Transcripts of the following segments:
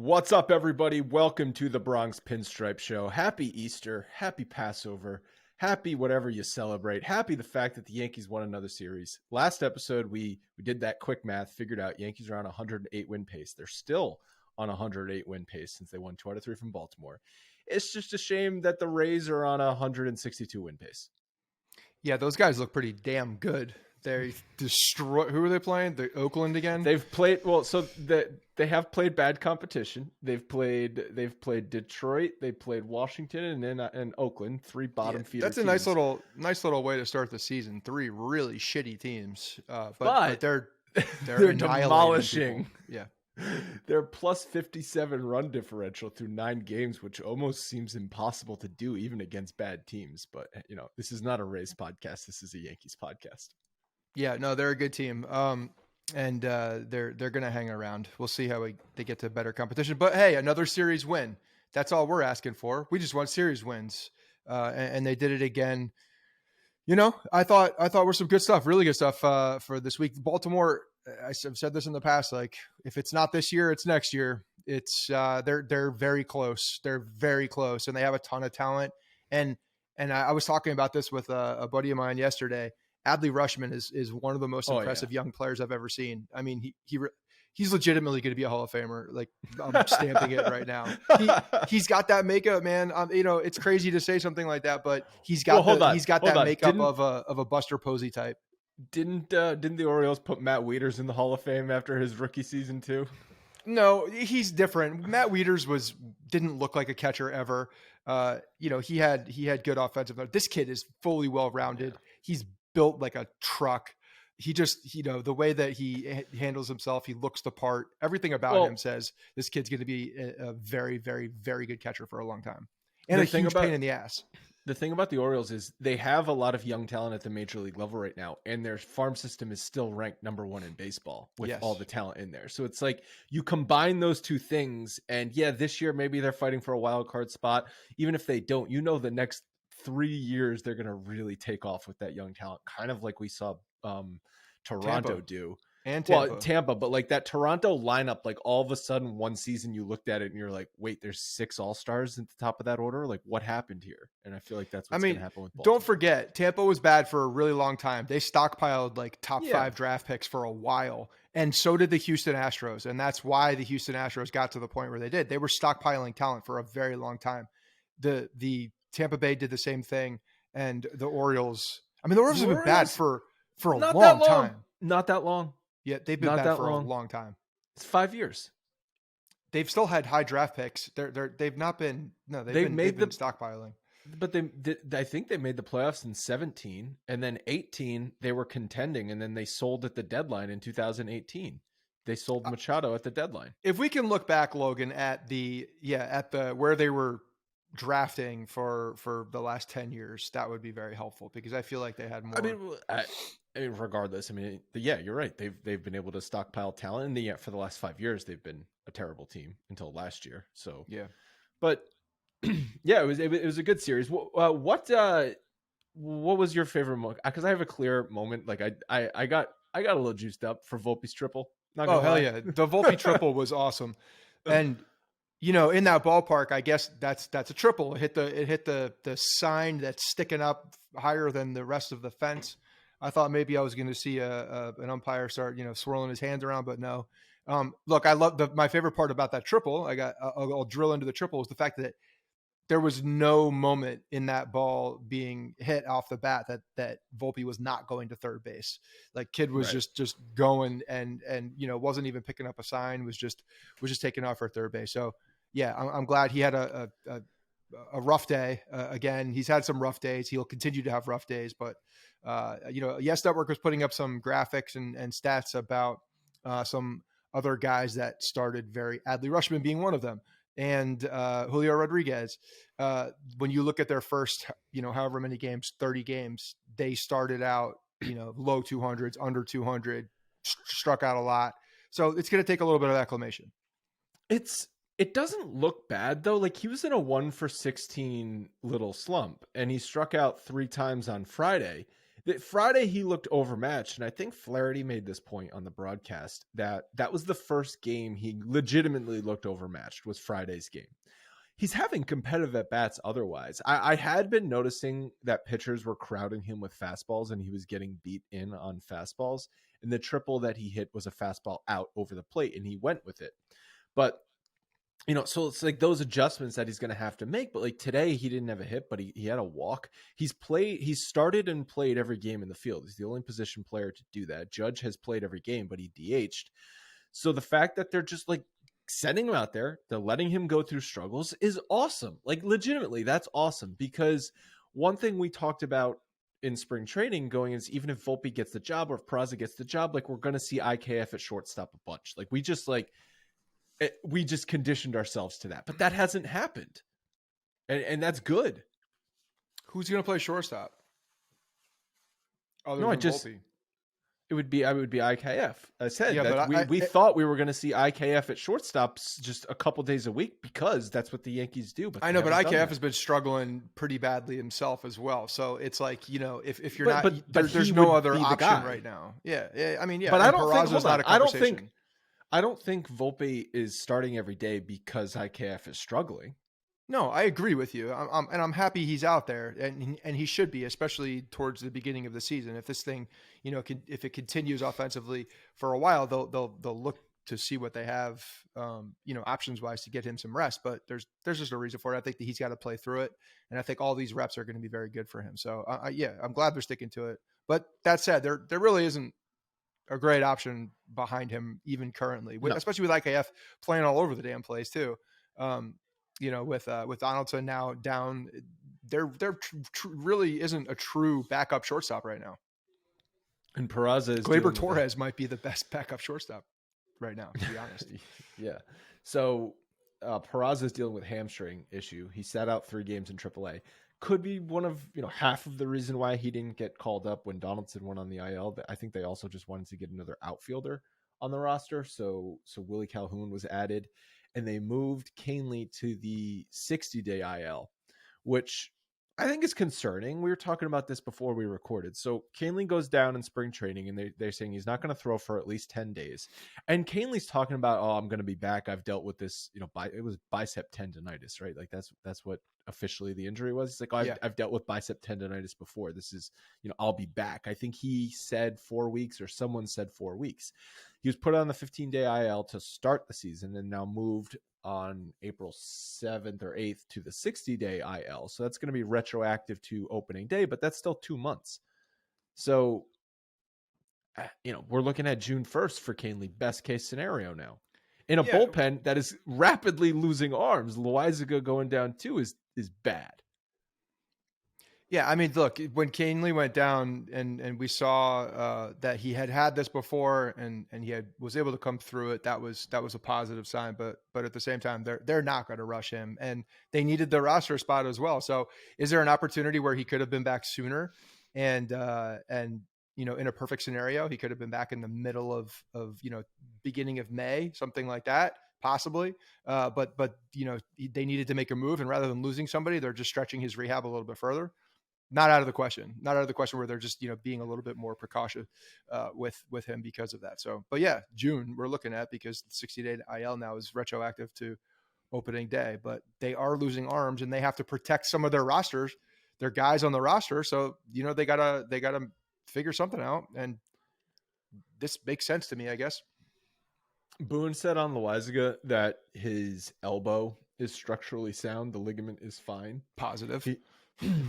What's up, everybody? Welcome to the Bronx Pinstripe Show. Happy Easter, happy Passover, happy whatever you celebrate. Happy the fact that the Yankees won another series. Last episode, we did that quick math, figured out Yankees are on a 108 win pace. They're still on a 108 win pace since they won 2 out of 3 from Baltimore. It's just a shame that the Rays are on a 162 win pace. Yeah, those guys look pretty damn good. They destroy. Who are they playing? The Oakland again? They've played well. So they have played bad competition. They've played Detroit. They played Washington and Oakland. 3 bottom feeder. That's a teams. nice little way to start the season. 3 really shitty teams. But they're demolishing. People. Yeah. They're plus 57 run differential through 9 games, which almost seems impossible to do even against bad teams. But this is not a Rays podcast. This is a Yankees podcast. Yeah, no, they're a good team. And they're going to hang around. We'll see how they get to better competition. But hey, another series win. That's all we're asking for. We just want series wins. And they did it again. I thought were some good stuff, really good stuff for this week. Baltimore, I've said this in the past, like if it's not this year, it's next year. It's they're very close. They're very close, and they have a ton of talent. And I was talking about this with a buddy of mine yesterday. Adley Rutschman is one of the most impressive young players I've ever seen. I mean, he's legitimately going to be a Hall of Famer. Like I'm stamping it right now. He's got that makeup, man. It's crazy to say something like that, but he's got that makeup of a Buster Posey type. Didn't the Orioles put Matt Wieters in the Hall of Fame after his rookie season too? No, he's different. Matt Wieters didn't look like a catcher ever. He had good offensive. This kid is fully well-rounded. Yeah. He's built like a truck. He just, the way that he handles himself, he looks the part. Everything about him says this kid's going to be a very, very, very good catcher for a long time. And a huge pain in the ass. The thing about the Orioles is they have a lot of young talent at the major league level right now, and their farm system is still ranked number 1 in baseball with all the talent in there. So it's like you combine those two things, and this year maybe they're fighting for a wild card spot. Even if they don't, the next 3 years they're going to really take off with that young talent, kind of like we saw Toronto do. And Tampa. Well, Tampa, but like that Toronto lineup, like all of a sudden one season you looked at it and you're like, wait, there's 6 all-stars at the top of that order? Like what happened here? And I feel like that's what's going to happen with Baltimore. Don't forget, Tampa was bad for a really long time. They stockpiled like top 5 draft picks for a while. And so did the Houston Astros. And that's why the Houston Astros got to the point where they did. They were stockpiling talent for a very long time. The Tampa Bay did the same thing. And the Orioles have been bad for a long time. Not that long. Yeah, they've been bad for a long time. It's 5 years. They've still had high draft picks. They've not been. No, they've been stockpiling. But I think they made the playoffs in 17, and then 18 they were contending, and then they sold at the deadline in 2018. They sold Machado at the deadline. If we can look back, Logan, at the where they were drafting for the last 10 years, that would be very helpful because I feel like they had more. I mean, regardless, you're right. They've been able to stockpile talent, and for the last 5 years, they've been a terrible team until last year. So but it was a good series. What was your favorite moment? Because I have a clear moment. Like I got a little juiced up for Volpe's triple. Hell yeah, the Volpe triple was awesome, and in that ballpark, I guess that's a triple. It hit the sign that's sticking up higher than the rest of the fence. I thought maybe I was going to see an umpire start, swirling his hands around, but no. Look, I love my favorite part about that triple. I'll drill into the triple is the fact that there was no moment in that ball being hit off the bat that Volpe was not going to third base. Like kid was just going and wasn't even picking up a sign, was just taking off for third base. So yeah, I'm glad he had a rough day. Again, he's had some rough days. He'll continue to have rough days, but Yes Network was putting up some graphics and stats about some other guys that started Adley Rutschman being one of them, and Julio Rodriguez. When you look at their first, however many games, 30 games, they started out, low 200s, under 200, struck out a lot. So it's going to take a little bit of acclimation. It doesn't look bad though. Like he was in a 1 for 16 little slump and he struck out 3 times on Friday. Friday he looked overmatched, and I think Flaherty made this point on the broadcast that was the first game he legitimately looked overmatched, was Friday's game. He's having competitive at bats otherwise. I had been noticing that pitchers were crowding him with fastballs, and he was getting beat in on fastballs. And the triple that he hit was a fastball out over the plate, and he went with it. But so it's like those adjustments that he's going to have to make. But like today, he didn't have a hit, but he had a walk. He's started and played every game in the field. He's the only position player to do that. Judge has played every game, but he DH'd. So the fact that they're just like sending him out there, they're letting him go through struggles is awesome. Like legitimately, that's awesome. Because one thing we talked about in spring training going is, even if Volpe gets the job or if Peraza gets the job, like we're going to see IKF at shortstop a bunch. Like we just conditioned ourselves to that, but that hasn't happened. And that's good. Who's going to play shortstop? Volpe. I would be IKF. I said that we thought we were going to see IKF at shortstops just a couple days a week because that's what the Yankees do. But I know, but IKF has been struggling pretty badly himself as well. So it's like, if you're there's no other option right now. Yeah. I mean, yeah. But I don't think, hold on, I don't think Volpe is starting every day because IKF is struggling. No, I agree with you. I'm happy he's out there, and he should be, especially towards the beginning of the season. If this thing, if it continues offensively for a while, they'll look to see what they have, options wise to get him some rest. But there's just no reason for it. I think that he's got to play through it, and I think all these reps are going to be very good for him. So I'm glad they're sticking to it. But that said, there really isn't a great option behind him even currently, especially with IKF playing all over the damn place too. With Donaldson now down, there really isn't a true backup shortstop right now. And Peraza is Gleyber Torres might be the best backup shortstop right now, to be honest. Yeah. So Peraza is dealing with hamstring issue. He sat out 3 games in AAA. Could be one of, half of the reason why he didn't get called up when Donaldson went on the IL. I think they also just wanted to get another outfielder on the roster. So Willie Calhoun was added, and they moved Canely to the 60-day IL, which I think is concerning. We were talking about this before we recorded. So Canely goes down in spring training, and they're saying he's not going to throw for at least 10 days. And Canely's talking about, I'm going to be back. I've dealt with this, it was bicep tendonitis, right? Like that's what officially the injury was. It's like, I've dealt with bicep tendonitis before. This is, I'll be back. I think he said 4 weeks, or someone said 4 weeks. He was put on the 15-day IL to start the season, and now moved on April 7th or 8th to the 60-day IL. So that's going to be retroactive to opening day, but that's still 2 months. So, we're looking at June 1st for Canely, best case scenario now. In a bullpen that is rapidly losing arms, Loizaga going down too is bad. Yeah, I mean, look, when Canely went down and we saw that he had this before and he was able to come through it, that was a positive sign. But at the same time, they're not going to rush him, and they needed the roster spot as well. So, is there an opportunity where he could have been back sooner? And in a perfect scenario, he could have been back in the middle of beginning of May, something like that, possibly. But they needed to make a move, and rather than losing somebody, they're just stretching his rehab a little bit further. Not out of the question where they're just, being a little bit more precautious with him because of that. So, but yeah, June we're looking at, because the 60-day IL now is retroactive to opening day, but they are losing arms, and they have to protect some of their rosters, their guys on the roster. So, they gotta figure something out. And this makes sense to me, I guess. Boone said on Loizaga that his elbow is structurally sound. The ligament is fine. Positive.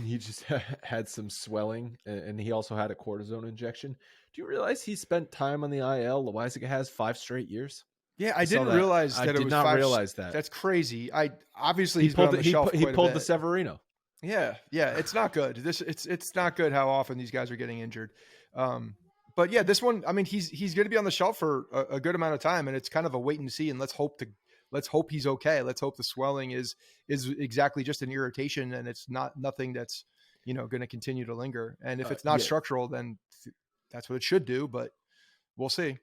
He just had some swelling, and he also had a cortisone injection. Do you realize he spent time on the IL? Loizaga has 5 straight years. Yeah, I didn't realize that. I did not realize that. That's crazy. He's been on the shelf quite a bit. He pulled the Severino. Yeah, it's not good. It's not good how often these guys are getting injured. But yeah, this one, I mean, he's going to be on the shelf for a good amount of time, and it's kind of a wait and see. And let's hope he's okay. Let's hope the swelling is exactly just an irritation, and it's nothing that's going to continue to linger. And if it's not structural, then that's what it should do. But we'll see.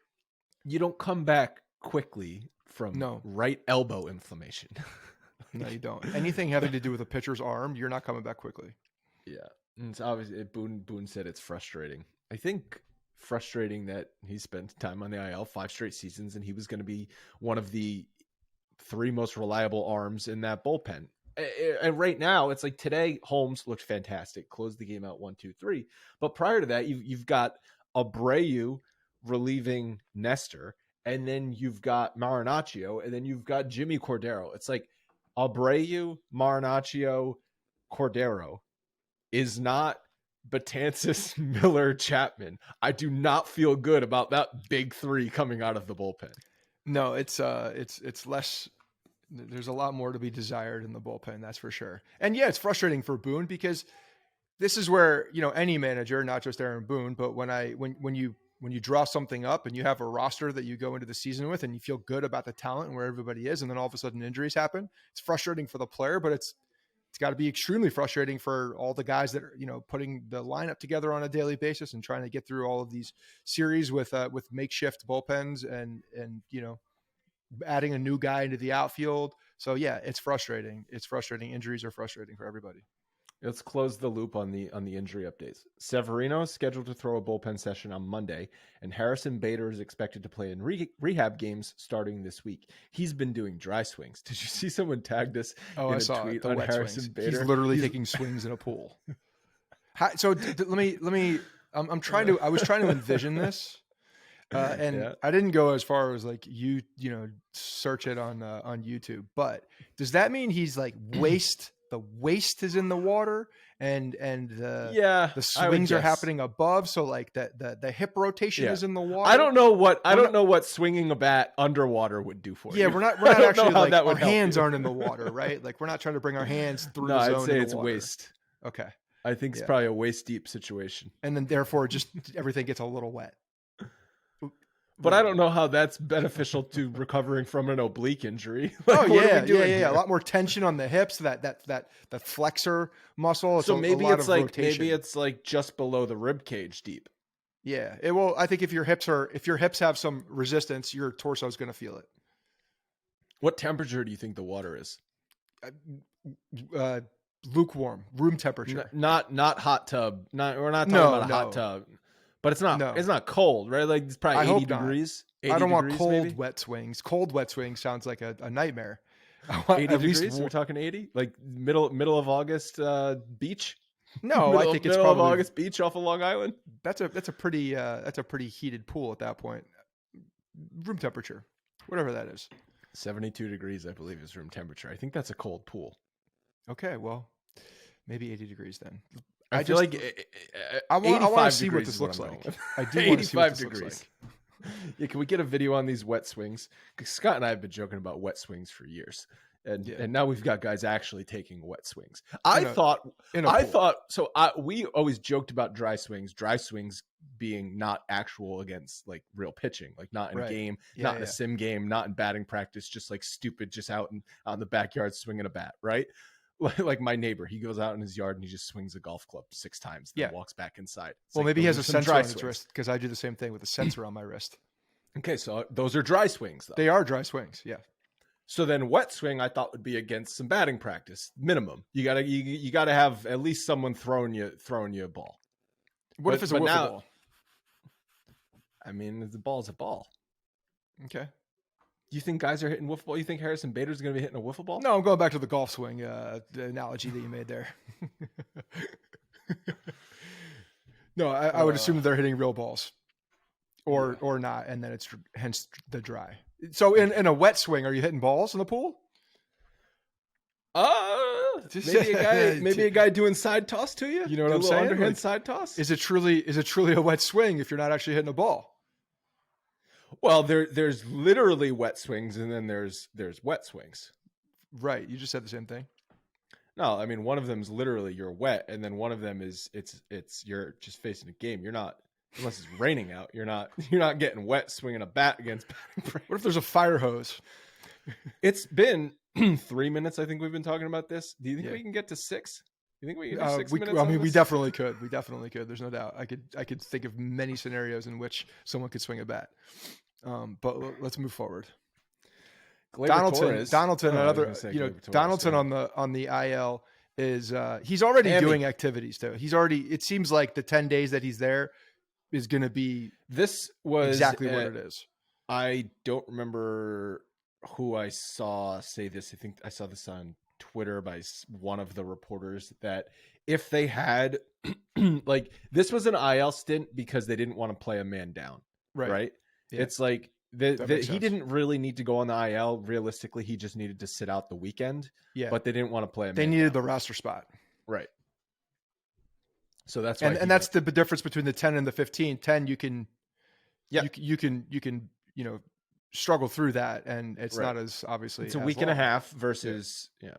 You don't come back quickly from right elbow inflammation. No, you don't. Anything having to do with a pitcher's arm, you're not coming back quickly. Yeah. And it's obviously Boone said it's frustrating. I think frustrating that he spent time on the IL 5 straight seasons, and he was going to be one of the 3 most reliable arms in that bullpen. And right now, it's like today, Holmes looked fantastic, closed the game out 1-2-3. But prior to that, you've got Abreu relieving Nestor, and then you've got Marinaccio, and then you've got Jimmy Cordero. It's like Abreu, Marinaccio, Cordero is not Betances, Miller, Chapman. I do not feel good about that big 3 coming out of the bullpen. No, it's less. There's a lot more to be desired in the bullpen, that's for sure. And yeah, it's frustrating for Boone because this is where, any manager, not just Aaron Boone, but when you draw something up and you have a roster that you go into the season with and you feel good about the talent and where everybody is, and then all of a sudden injuries happen, it's frustrating for the player, but it's got to be extremely frustrating for all the guys that are, putting the lineup together on a daily basis and trying to get through all of these series with makeshift bullpens and adding a new guy into the outfield. So yeah, it's frustrating. It's frustrating. Injuries are frustrating for everybody. Let's close the loop on the injury updates. Severino is scheduled to throw a bullpen session on Monday, and Harrison Bader is expected to play in rehab games starting this week. He's been doing dry swings. Did you see someone tagged us in a tweet on Harrison Bader? He's literally taking swings in a pool. So let me. I'm trying to. I was trying to envision this, and I didn't go as far as like you search it on YouTube. But does that mean he's like waist? The waist is in the water and the swings are happening above. So like the hip rotation is in the water. I don't know what swinging a bat underwater would do for you. Yeah. We're not actually like our hands aren't in the water, right? Like we're not trying to bring our hands through the zone. I'd say it's water. waist. Okay. I think it's probably a waist deep situation. And then therefore just everything gets a little wet. But I don't know how that's beneficial to recovering from an oblique injury. A lot more tension on the hips, that flexor muscle. So maybe it's like just below the rib cage deep. Yeah. I think if your hips have some resistance, your torso is going to feel it. What temperature do you think the water is? Lukewarm, room temperature. Not hot tub. We're not talking about a hot tub. But it's not. No. It's not cold, right? Like it's probably 80 degrees. 80 I don't want cold, maybe? wet swings. Cold, wet swings sounds like a nightmare. 80 degrees. We're talking 80, like middle of August beach. No, I think it's middle probably of August beach off of Long Island. That's a pretty heated pool at that point. Room temperature, whatever that is. 72 degrees, I believe, is room temperature. I think that's a cold pool. Okay, well, maybe 80 degrees then. I feel like I want to see what this looks like. I do want to see what this looks like. Yeah, can we get a video on these wet swings? Because Scott and I have been joking about wet swings for years, and now we've got guys actually taking wet swings. We always joked about dry swings being not actual against like real pitching, like not in a game, not in a sim game, not in batting practice, just like stupid, just out in the backyard swinging a bat, right? Like my neighbor, he goes out in his yard and he just swings a golf club 6 times, then walks back inside. Well, maybe he has a sensor on his wrist because I do the same thing with a sensor on my wrist. Okay, so those are dry swings, though. They are dry swings, yeah. So then, wet swing I thought would be against some batting practice, minimum. You gotta have at least someone throwing you a ball. What if it's a wiffle ball? I mean, the ball's a ball. Okay. You think guys are hitting wiffle ball? You think Harrison Bader's going to be hitting a wiffle ball? No, I'm going back to the golf swing the analogy that you made there. No, I would assume that they're hitting real balls, or not, and then it's hence the dry. So in a wet swing, are you hitting balls in the pool? Maybe a guy doing side toss to you. You know what I'm saying? Underhand side toss. Is it truly a wet swing if you're not actually hitting a ball? Well, there's literally wet swings, and then there's wet swings. Right. You just said the same thing. No, I mean one of them is literally you're wet, and then one of them is it's you're just facing a game. You're not, unless it's raining out. You're not getting wet swinging a bat against batting practice. What if there's a fire hose? It's been 3 minutes. I think we've been talking about this. Do you think we can get to 6? You think we can do 6 minutes? I mean, we definitely could. There's no doubt. I could think of many scenarios in which someone could swing a bat. But let's move forward. Donaldson, Donaldson on the IL is he's already Hammy. doing activities too. It seems like the 10 days that he's there is going to be exactly what it is. I don't remember who I saw say this. I think I saw this on Twitter by one of the reporters, that if they had like, this was an IL stint because they didn't want to play a man down. Right. Yeah. It's like he didn't really need to go on the IL. Realistically, he just needed to sit out the weekend. Yeah. But they didn't want to play a man down. They needed the roster spot. Right. So that's why, and that's the difference between the 10 and the 15. 10, you can, you can, struggle through that, and it's not as obviously. It's a week and a half versus the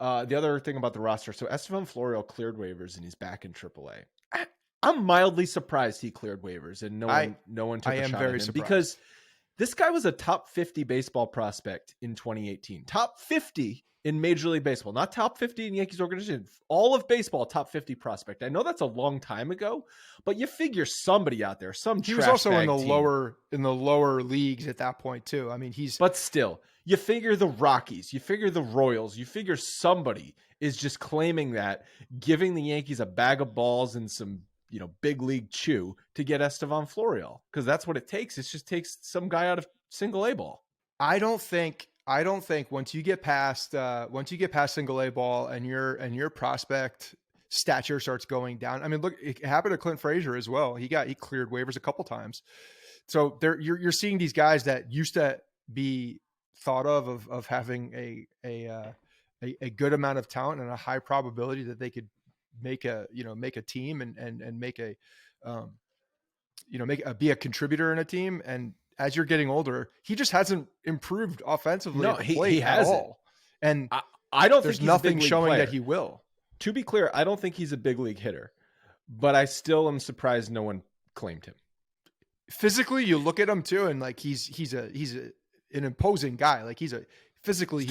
other thing about the roster. So Estevan Florial cleared waivers and he's back in AAA. I'm mildly surprised he cleared waivers and no one took a shot at him, surprised, because this guy was a top 50 baseball prospect in 2018. Top 50 in Major League Baseball, not top 50 in Yankees organization. All of baseball, top 50 prospect. I know that's a long time ago, but you figure somebody out there, he was also in the lower leagues at that point too. I mean, but still, you figure the Rockies, you figure the Royals, you figure somebody is just claiming that, giving the Yankees a bag of balls and some, big league chew to get Estevan Florial, because that's what it takes. It just takes some guy out of single A ball. I don't think once you get past single A ball and your prospect stature starts going down. I mean, look, it happened to Clint Frazier as well. He cleared waivers a couple times. So you're seeing these guys that used to be thought of having a good amount of talent and a high probability that they could make a team and be a contributor in a team. And as you're getting older, he just hasn't improved offensively. No, he hasn't. All. And I don't there's think nothing showing that he will. To be clear, I don't think he's a big league hitter, but I still am surprised no one claimed him. Physically, you look at him too, and like he's an imposing guy. Like he's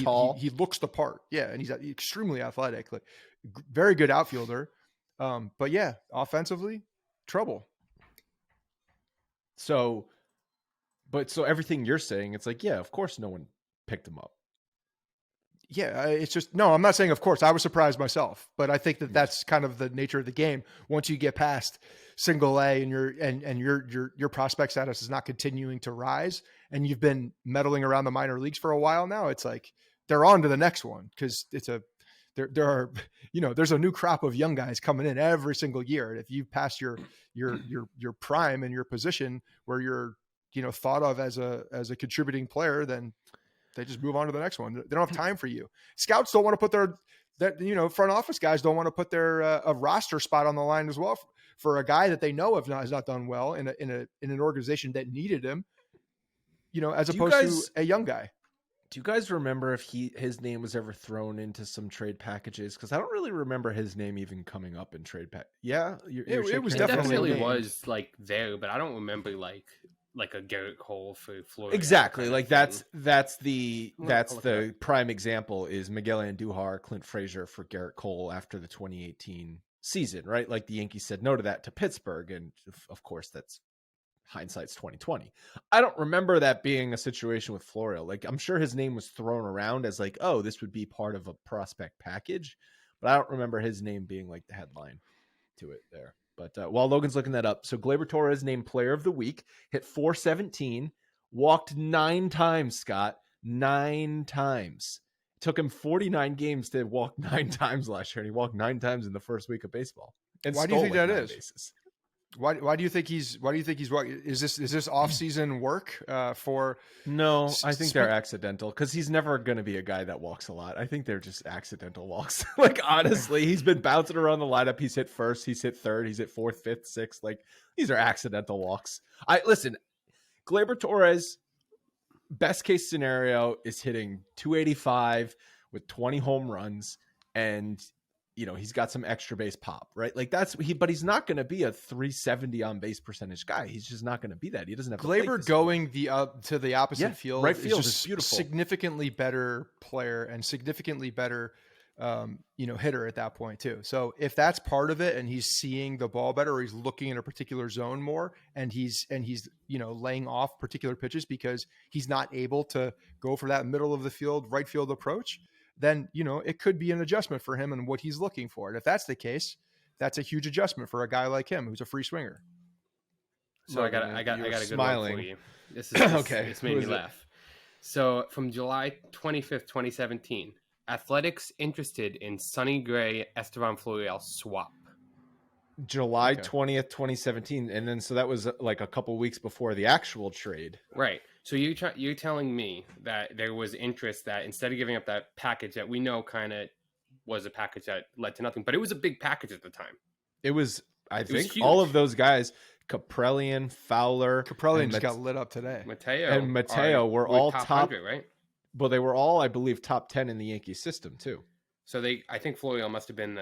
tall. He looks the part. Yeah, and he's extremely athletic. Like very good outfielder. But yeah, offensively, trouble. So everything you're saying, it's like, yeah, of course no one picked him up. Yeah, it's just, no, I'm not saying of course. I was surprised myself, but I think that's kind of the nature of the game. Once you get past single A and your prospect status is not continuing to rise, and you've been meddling around the minor leagues for a while now, it's like they're on to the next one, because there are there's a new crop of young guys coming in every single year. And if you pass your prime and your position where you're thought of as a contributing player, then they just move on to the next one. They don't have time for you. Scouts don't want to put front office guys don't want to put their a roster spot on the line as well for a guy that they know has not done well in an organization that needed him, as opposed to a young guy. Do you guys remember if his name was ever thrown into some trade packages? Because I don't really remember his name even coming up in trade pack. Yeah, it was definitely was like there, but I don't remember like a Garrett Cole for Florida. Exactly. Like that's the prime example is Miguel Andujar, Clint Frazier for Garrett Cole after the 2018 season, right? Like the Yankees said no to that to Pittsburgh. And of course that's hindsight's 2020. I don't remember that being a situation with Florial. Like I'm sure his name was thrown around as like, oh, this would be part of a prospect package, but I don't remember his name being like the headline to it there. But while Logan's looking that up, so Gleyber Torres named Player of the Week, hit .417, walked 9 times, Scott. 9 times. It took him 49 games to walk 9 times last year, and he walked 9 times in the first week of baseball. And why do you think that is? Bases. Why do you think he's is this off-season work for? No, I think they're accidental, because he's never going to be a guy that walks a lot. I think they're just accidental walks. Like honestly, he's been bouncing around the lineup. He's hit first, he's hit third, he's hit fourth, fifth, sixth. Like these are accidental walks. Listen, Gleyber Torres, best case scenario is hitting 285 with 20 home runs, and he's got some extra base pop, right? Like but he's not going to be a 370 on base percentage guy. He's just not going to be that. He doesn't have Gleyber going to the opposite field. Right field is beautiful. Significantly better player and significantly better, hitter at that point too. So if that's part of it, and he's seeing the ball better, or he's looking in a particular zone more, and he's laying off particular pitches because he's not able to go for that middle of the field, right field approach, then, it could be an adjustment for him and what he's looking for. And if that's the case, that's a huge adjustment for a guy like him who's a free swinger. So I got a good smiling. one for you. This okay. This made me laugh. So from July 25th, 2017, Athletics interested in Sonny Gray Estevan Florial swap. July 20th, 2017, and then so that was like a couple weeks before the actual trade. Right. So you're telling me that there was interest that instead of giving up that package that we know kind of was a package that led to nothing, but it was a big package at the time. It was, I think, all of those guys, Kaprelian, Fowler. Kaprelian just got lit up today. Mateo were all top 100, right? Well, they were all, I believe, top 10 in the Yankee system too. So I think Florial must have been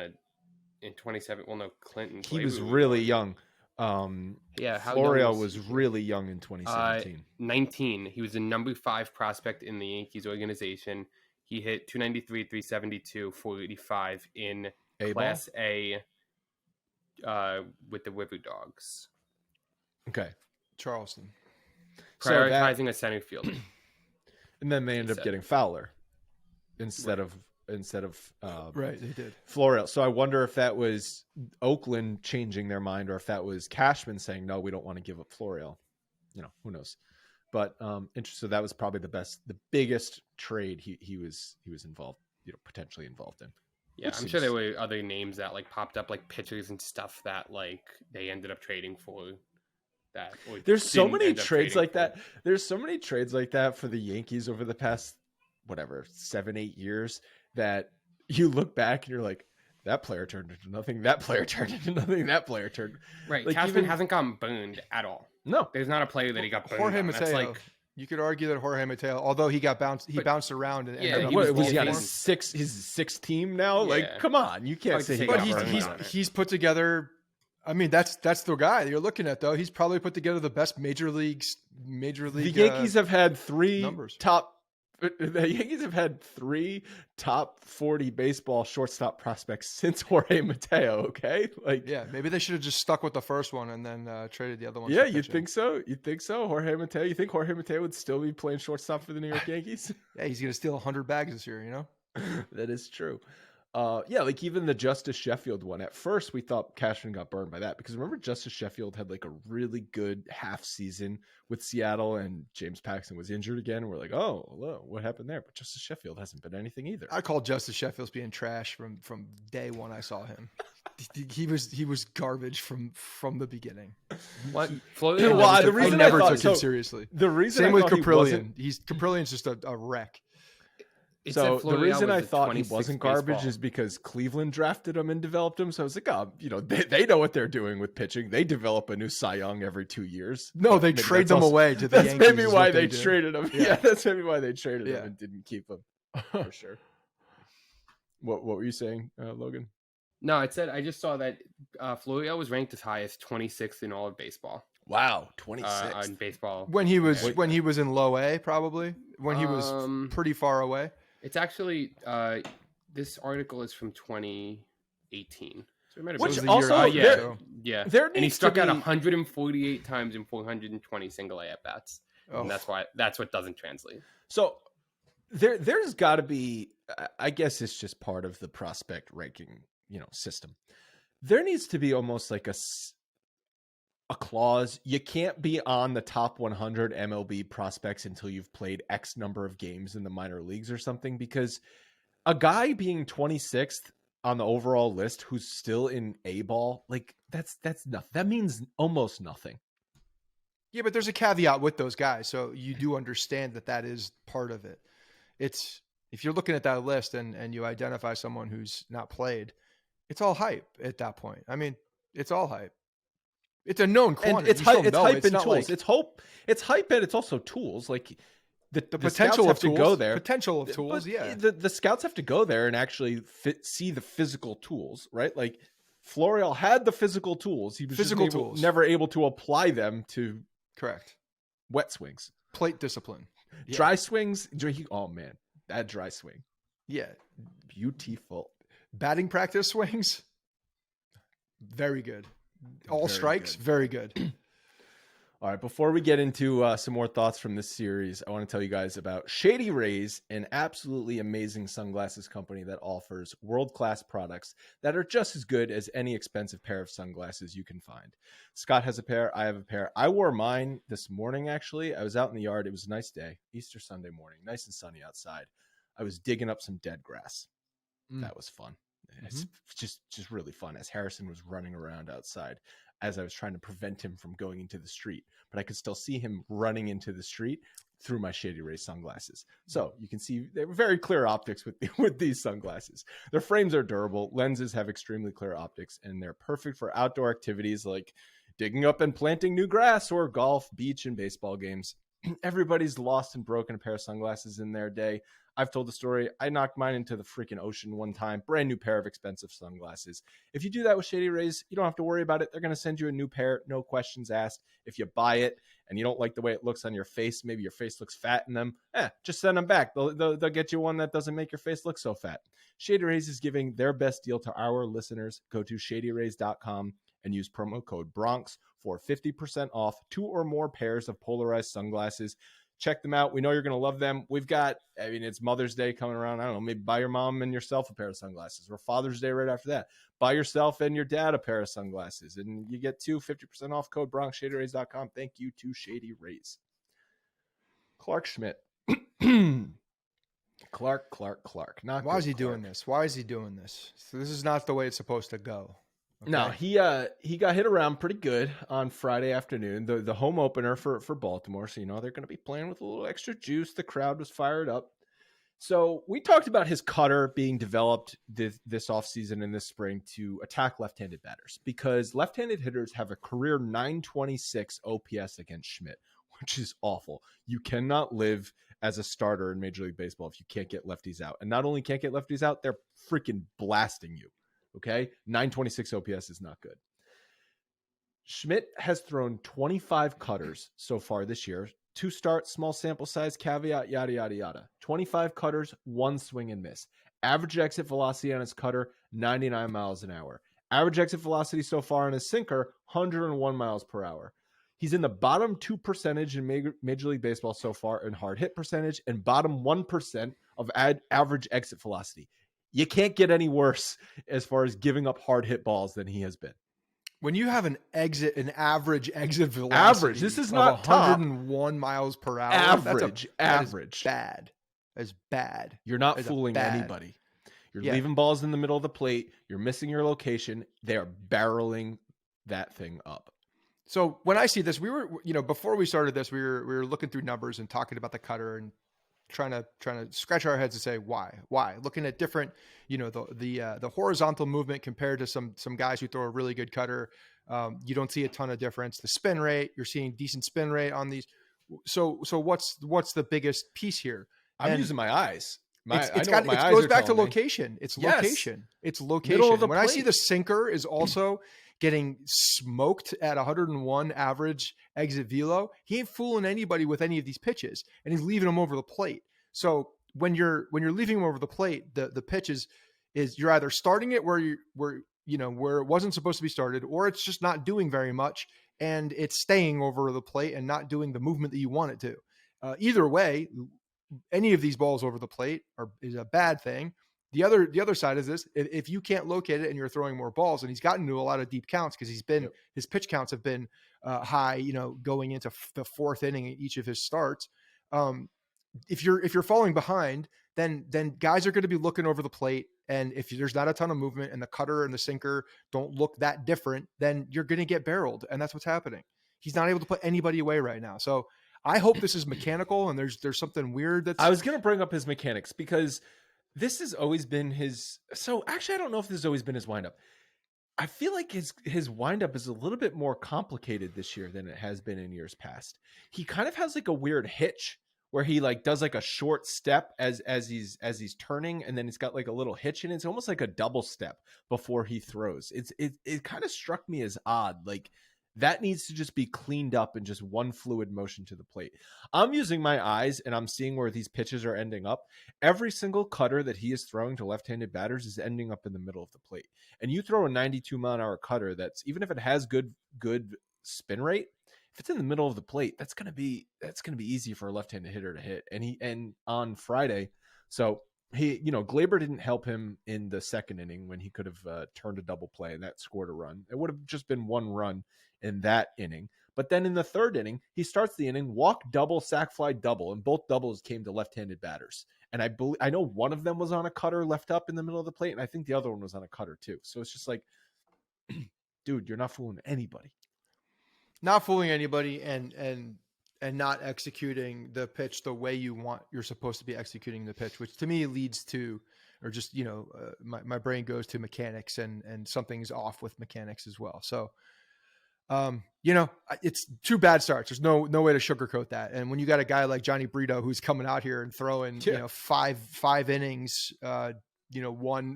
in 27. Well, no, Clinton. He was really young. Florial was really young in 2017. 19. He was the number 5 prospect in the Yankees organization. He hit 293, 372, 485 in Class A with the River Dogs. Okay. Charleston. Prioritizing a center fielder. And then they ended up getting Fowler instead of right, they did. Florial. So I wonder if that was Oakland changing their mind or if that was Cashman saying, no, we don't want to give up Florial. Who knows? But so that was probably the biggest trade he was involved, potentially involved in. Yeah, I'm sure there were other names that like popped up, like pitchers and stuff that like they ended up trading for. There's so many trades like that. There's so many trades like that for the Yankees over the past 7-8 years that you look back and you're like, that player turned into nothing. That player turned into nothing. That player turned. Right. Like Cashman hasn't gotten burned at all. No, there's not a player that he got burned. Jorge on. Mateo. That's like, you could argue that Jorge Mateo, although he bounced around and he got his sixth team now. Yeah. Like, come on, you can't say. But he's put together. I mean, that's the guy you're looking at, though. He's probably put together the best major league. The Yankees have had three numbers. The Yankees have had 3 top 40 baseball shortstop prospects since Jorge Mateo. Okay, maybe they should have just stuck with the first one and then traded the other one. Yeah, you think so? You think so? Jorge Mateo? You think Jorge Mateo would still be playing shortstop for the New York Yankees? Yeah, he's gonna steal 100 bags this year. That is true. Like even the Justice Sheffield one. At first, we thought Cashman got burned by that because remember Justice Sheffield had like a really good half season with Seattle, and James Paxton was injured again. And we're like, oh, hello, what happened there? But Justice Sheffield hasn't been anything either. I called Justice Sheffield being trash from day one I saw him. He was garbage from the beginning. What? I never took him seriously. The reason same with Kaprelian. Kaprelian's just a wreck. So the reason I thought he wasn't garbage is because Cleveland drafted him and developed him. So I was like, they know what they're doing with pitching. They develop a new Cy Young every 2 years. No, they trade them away to the Yankees. That's maybe why they traded him. Yeah, that's maybe why they traded him and didn't keep him for sure. What were you saying, Logan? No, I just saw that Florial was ranked as high as 26th in all of baseball. Wow, 26th in baseball when he was in low A, probably when he was pretty far away. It's actually this article is from 2018. So it might have Which been also, and he struck out 148 times in 420 single A at bats. And that's what doesn't translate. So there's got to be, I guess it's just part of the prospect ranking, system. There needs to be almost like a clause. You can't be on the top 100 MLB prospects until you've played X number of games in the minor leagues or something, because a guy being 26th on the overall list who's still in A ball, like that's nothing. That means almost nothing. Yeah, but there's a caveat with those guys. So you do understand that is part of it. It's if you're looking at that list and you identify someone who's not played, it's all hype at that point. I mean, it's all hype. It's a known quantity. And it's hype and tools. It's hope. It's hype and it's also tools. Like the potential have to go there. Potential of tools. Yeah. The scouts have to go there and actually see the physical tools, right? Like Florial had the physical tools. He was never able to apply them to wet swings, plate discipline, dry swings. Oh man, that dry swing. Yeah, beautiful. Batting practice swings. Very good. All strikes, very good. All right, before we get into some more thoughts from this series, I want to tell you guys about Shady Rays, an absolutely amazing sunglasses company that offers world-class products that are just as good as any expensive pair of sunglasses you can find. Scott has a pair. I have a pair. I wore mine this morning, actually. I was out in the yard. It was a nice day, Easter Sunday morning, nice and sunny outside. I was digging up some dead grass. That was fun. It's just really fun as Harrison was running around outside as I was trying to prevent him from going into the street, but I could still see him running into the street through my Shady Rays sunglasses. So you can see they were very clear optics with these sunglasses. Their frames are durable. Lenses have extremely clear optics, and they're perfect for outdoor activities like digging up and planting new grass or golf, beach, and baseball games. Everybody's lost and broken a pair of sunglasses in their day. I've told the story. I knocked mine into the freaking ocean one time. Brand new pair of expensive sunglasses. If you do that with Shady Rays, you don't have to worry about it. They're going to send you a new pair, no questions asked. If you buy it and you don't like the way it looks on your face, maybe your face looks fat in them, just send them back. They'll get you one that doesn't make your face look so fat. Shady Rays is giving their best deal to our listeners. Go to shadyrays.com and use promo code Bronx for 50% off 2 or more pairs of polarized sunglasses. Check them out. We know you're going to love them. We've got, it's Mother's Day coming around. I don't know, maybe buy your mom and yourself a pair of sunglasses, or Father's Day right after that. Buy yourself and your dad a pair of sunglasses, and you get 50% off code Bronx, shadyrays.com. Thank you to Shady Rays. Clarke Schmidt. Clarke. Not Why is he Clark. doing this? Why is he doing this? So this is not the way it's supposed to go. Okay? No, he got hit around pretty good on Friday afternoon, the home opener for Baltimore. So, they're going to be playing with a little extra juice. The crowd was fired up. So we talked about his cutter being developed this offseason and this spring to attack left-handed batters, because left-handed hitters have a career 926 OPS against Schmidt, which is awful. You cannot live as a starter in Major League Baseball if you can't get lefties out. And not only can't get lefties out, they're freaking blasting you. Okay, 926 OPS is not good. Schmidt has thrown 25 cutters so far this year. 2 starts, small sample size, caveat, yada, yada, yada. 25 cutters, 1 swing and miss. Average exit velocity on his cutter, 99 miles an hour. Average exit velocity so far on his sinker, 101 miles per hour. He's in the bottom 2% in Major League Baseball so far in hard hit percentage, and bottom 1% of average exit velocity. You can't get any worse as far as giving up hard hit balls than he has been. When you have an average exit velocity, this is not 101 miles per hour. Average. That is bad. That's bad. You're not fooling anybody. You're leaving balls in the middle of the plate. You're missing your location. They are barreling that thing up. So when I see this, we were, before we started this, we were looking through numbers and talking about the cutter and trying to scratch our heads and say why looking at different, the horizontal movement compared to some guys who throw a really good cutter. You don't see a ton of difference. The spin rate, you're seeing decent spin rate on these. So what's the biggest piece here? I'm using my eyes. It goes back to location. It's location. It's location. When I see the sinker is also getting smoked at 101 average exit velo, he ain't fooling anybody with any of these pitches, and he's leaving them over the plate. So when you're leaving them over the plate, the pitch is you're either starting it where it wasn't supposed to be started, or it's just not doing very much and it's staying over the plate and not doing the movement that you want it to. Either way, any of these balls over the plate is a bad thing. The other side is this: if you can't locate it and you're throwing more balls, and he's gotten to a lot of deep counts because his pitch counts have been high, going into the 4th inning in each of his starts. If you're falling behind, then guys are going to be looking over the plate, and if there's not a ton of movement and the cutter and the sinker don't look that different, then you're going to get barreled, and that's what's happening. He's not able to put anybody away right now. So I hope this is mechanical and there's something weird. I was going to bring up his mechanics because this has always been his. So actually, I don't know if this has always been his windup. I feel like his windup is a little bit more complicated this year than it has been in years past. He kind of has like a weird hitch where he does like a short step as he's turning, and then it's got like a little hitch in it. It's almost like a double step before he throws. It kind of struck me as odd. Like that needs to just be cleaned up in just one fluid motion to the plate. I'm using my eyes and I'm seeing where these pitches are ending up. Every single cutter that he is throwing to left-handed batters is ending up in the middle of the plate. And you throw a 92 mile an hour cutter that's, even if it has good spin rate, if it's in the middle of the plate, that's gonna be easy for a left-handed hitter to hit. And on Friday, so Gleyber didn't help him in the second inning when he could have turned a double play and that scored a run. It would have just been one run in that inning. But then in the third inning, he starts the inning, walk double, sac fly double, and both doubles came to left-handed batters. And I know one of them was on a cutter left up in the middle of the plate, and I think the other one was on a cutter too. So it's just like, dude, you're not fooling anybody. Not fooling anybody, and not executing the pitch the way you're supposed to be executing the pitch, which to me leads to, or just, my brain goes to mechanics, and something's off with mechanics as well. So, it's 2 bad starts. There's no way to sugarcoat that. And when you got a guy like Johnny Brito, who's coming out here and throwing, 5 innings, 1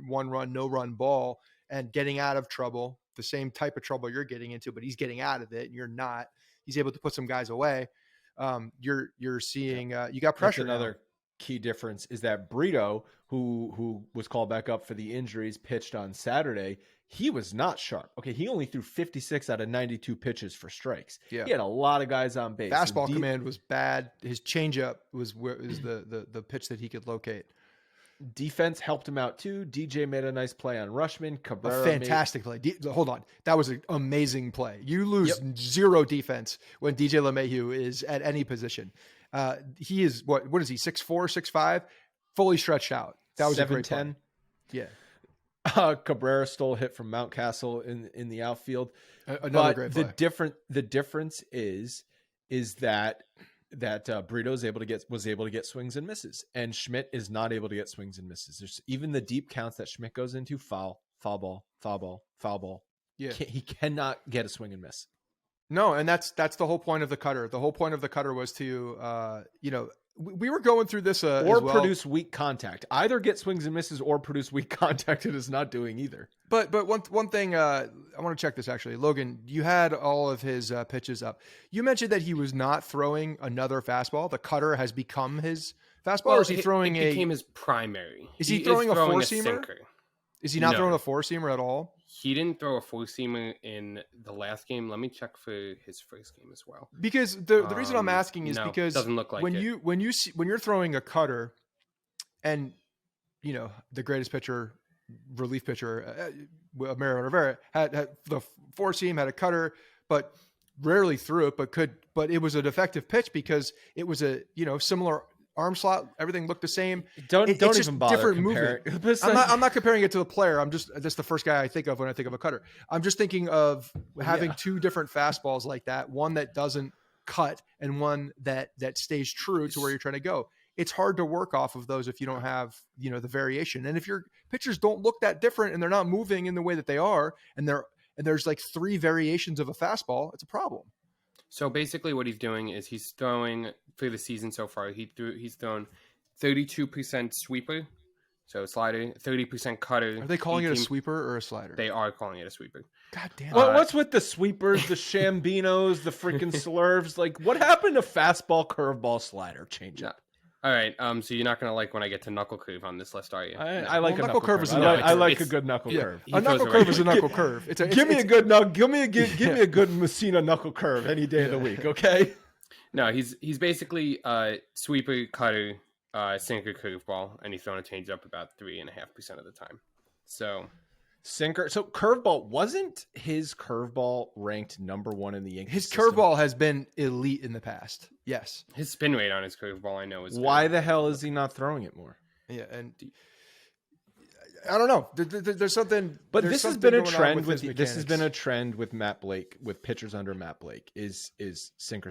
run, no run ball, and getting out of trouble, the same type of trouble you're getting into, but he's getting out of it and you're not, he's able to put some guys away. You're seeing, you got pressure. That's another key difference is that Brito, who was called back up for the injuries, pitched on Saturday. He was not sharp. Okay, he only threw 56 out of 92 pitches for strikes. Yeah. He had a lot of guys on base. Fastball command was bad. His changeup was the pitch that he could locate. Defense helped him out too. DJ made a nice play on Rushman. Cabrera fantastic play. Hold on. That was an amazing play. You lose zero defense when DJ LeMahieu is at any position. He is, what is he, 6'4", 6'5", fully stretched out. That was 7'10". Yeah. Cabrera stole a hit from Mountcastle in the outfield. Another great play. The difference is that Brito was able to get swings and misses, and Schmidt is not able to get swings and misses. There's even the deep counts that Schmidt goes into, foul ball. Yeah, he cannot get a swing and miss. No, and that's the whole point of the cutter. The whole point of the cutter was to we were going through this or produce weak contact. Either get swings and misses or produce weak contact. It is not doing either. But one thing I want to check this actually. Logan, you had all of his pitches up. You mentioned that he was not throwing another fastball. The cutter has become his fastball, or is he throwing it became his primary. Is he throwing a four-seamer? Is he not throwing a four-seamer at all? He didn't throw a four-seamer in the last game. Let me check for his first game as well. Because the reason I'm asking is because it doesn't look like when you're throwing a cutter, and the greatest pitcher, relief pitcher, Mariano Rivera had the four-seam, had a cutter, but rarely threw it, but it was a defective pitch because it was a similar arm slot, everything looked the same. Don't even bother different movement. I'm not comparing it to the player. That's the first guy I think of when I think of a cutter. I'm just thinking of having 2 different fastballs like that, one that doesn't cut and one that stays true to where you're trying to go. It's hard to work off of those if you don't have, the variation. And if your pitchers don't look that different and they're not moving in the way that they are, and there's like 3 variations of a fastball, it's a problem. So basically what he's doing is he's throwing, for the season so far, he's thrown 32% sweeper, so slider, 30% cutter. Are they calling it a sweeper or a slider? They are calling it a sweeper. God damn it. What's with the sweepers, the Shambinos, the freaking slurves? Like, what happened to fastball, curveball, slider, changeup? All right, so you're not going to like when I get to knuckle curve on this list, are you? I like a knuckle curve. I like a good knuckle curve. A knuckle curve is a knuckle curve. Give me a good Messina knuckle curve any day of the week, okay? No, he's basically sweeper, cutter, sinker, curveball, and he's throwing a changeup about 3.5% of the time. So sinker. So curveball, wasn't his curveball ranked number 1 in the Yankees? His curveball has been elite in the past. Yes. His spin rate on his curveball, I know, is why good. The hell is he not throwing it more? Yeah, and I don't know. There's something. But this has been a trend with Matt Blake, with pitchers under Matt Blake, is sinker.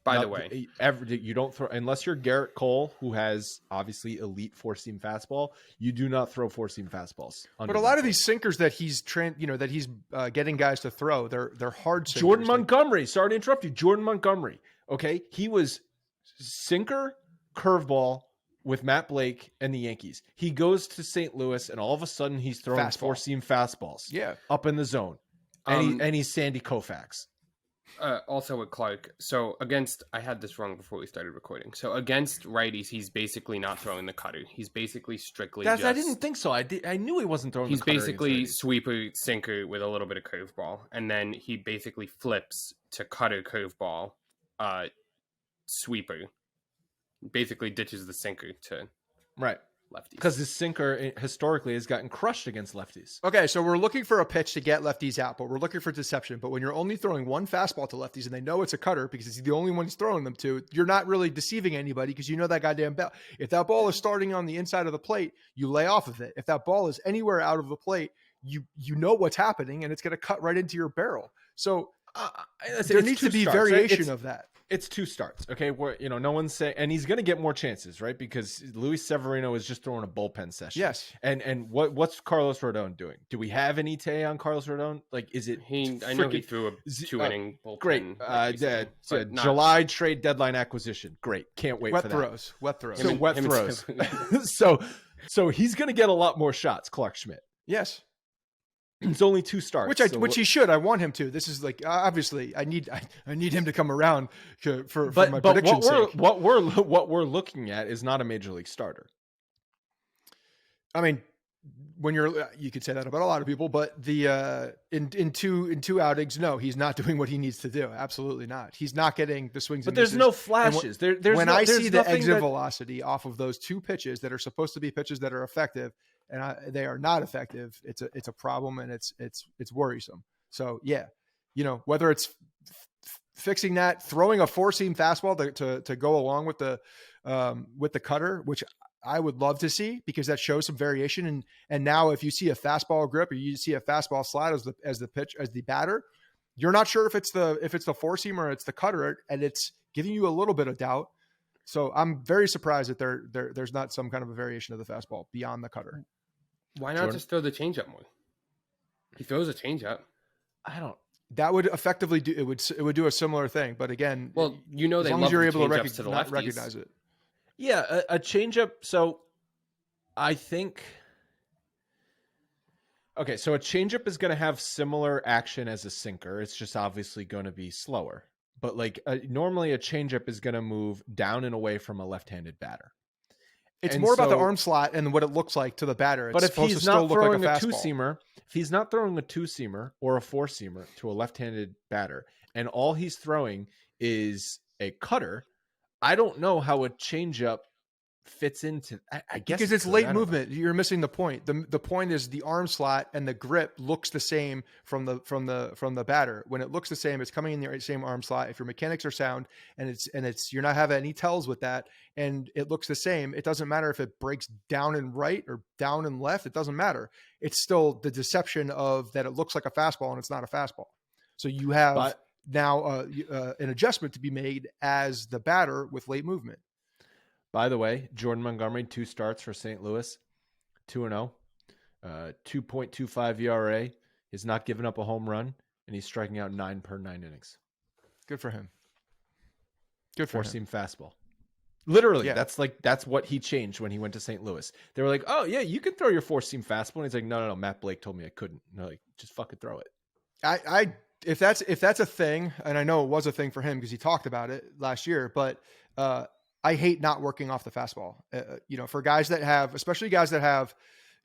By the way, you don't throw unless you're Garrett Cole, who has obviously elite 4-seam fastball. You do not throw 4-seam fastballs. But a lot of these sinkers that he's getting guys to throw, they're hard sinkers. Jordan Montgomery. Sorry to interrupt you. Jordan Montgomery. Okay, he was sinker, curveball with Matt Blake and the Yankees. He goes to St. Louis, and all of a sudden he's throwing 4-seam fastballs. Yeah, up in the zone, and he's Sandy Koufax. Also with Clarke, I had this wrong before we started recording. So against righties, he's basically not throwing the cutter. He's basically strictly I didn't think so. I knew he wasn't throwing. He's the cutter basically sweeper, sinker with a little bit of curveball, and then he basically flips to cutter, curveball, sweeper. Basically ditches the sinker to right. Lefties. Because his sinker historically has gotten crushed against lefties. Okay, so we're looking for a pitch to get lefties out, but we're looking for deception. But when you're only throwing one fastball to lefties and they know it's a cutter because it's the only one he's throwing them to, you're not really deceiving anybody because you know that goddamn ball. If that ball is starting on the inside of the plate, you lay off of it. If that ball is anywhere out of the plate, you know what's happening and it's going to cut right into your barrel. So there needs to be variation of that. It's 2 starts, okay? Where no one's saying, and he's going to get more chances, right? Because Luis Severino is just throwing a bullpen session. Yes. And what's Carlos Rodon doing? Do we have an ETA on Carlos Rodon? Like, is it? I know he threw a 2-inning bullpen. Great. July trade deadline acquisition. Great. Can't wait for that. Wet throws. So wet throws. So he's going to get a lot more shots, Clarke Schmidt. Yes. It's only 2 starts, which he should. I want him to. This is like obviously I need him to come around for my prediction's sake. What we're looking at is not a major league starter. I mean, when you could say that about a lot of people, but the in two outings, no, he's not doing what he needs to do. Absolutely not. He's not getting the swings. But there's no flashes. I see the exit velocity off of those 2 pitches that are supposed to be pitches that are effective, and they are not effective, it's a problem, and it's worrisome. So yeah, whether it's fixing that, throwing a 4-seam fastball to go along with the cutter, which I would love to see because that shows some variation. And now if you see a fastball grip or you see a fastball slide as the batter, you're not sure if it's the 4-seam or it's the cutter, and it's giving you a little bit of doubt. So I'm very surprised that there's not some kind of a variation of the fastball beyond the cutter. Why not just throw the changeup more? He throws a changeup. That would effectively do it. Would do a similar thing, but again, they love you're able to recognize it. Yeah, a changeup. So I think. Okay, so a changeup is going to have similar action as a sinker. It's just obviously going to be slower. But normally a changeup is going to move down and away from a left-handed batter. It's more about the arm slot and what it looks like to the batter. But if he's not throwing a 2-seamer, if he's not throwing a 2-seamer or a 4-seamer to a left-handed batter, and all he's throwing is a cutter, I don't know how a changeup fits into. I guess because it's late movement. You're missing the point. The point is the arm slot and the grip looks the same from the batter. When it looks the same, it's coming in the same arm slot. If your mechanics are sound and it's you're not having any tells with that, and it looks the same, it doesn't matter if it breaks down and right or down and left. It doesn't matter. It's still the deception of that it looks like a fastball and it's not a fastball. So you have now an adjustment to be made as the batter with late movement. By the way, Jordan Montgomery, 2 starts for St. Louis, 2-0, 2.25 ERA. He's not giving up a home run, and he's striking out 9 per 9 innings. Good for him. Good for him. 4-seam fastball. Literally, yeah. That's what he changed when he went to St. Louis. They were like, "Oh yeah, you can throw your 4-seam fastball." And he's like, "No. Matt Blake told me I couldn't." And they're like, "Just fucking throw it." If that's a thing, and I know it was a thing for him because he talked about it last year, but I hate not working off the fastball. For guys that have, especially guys that have,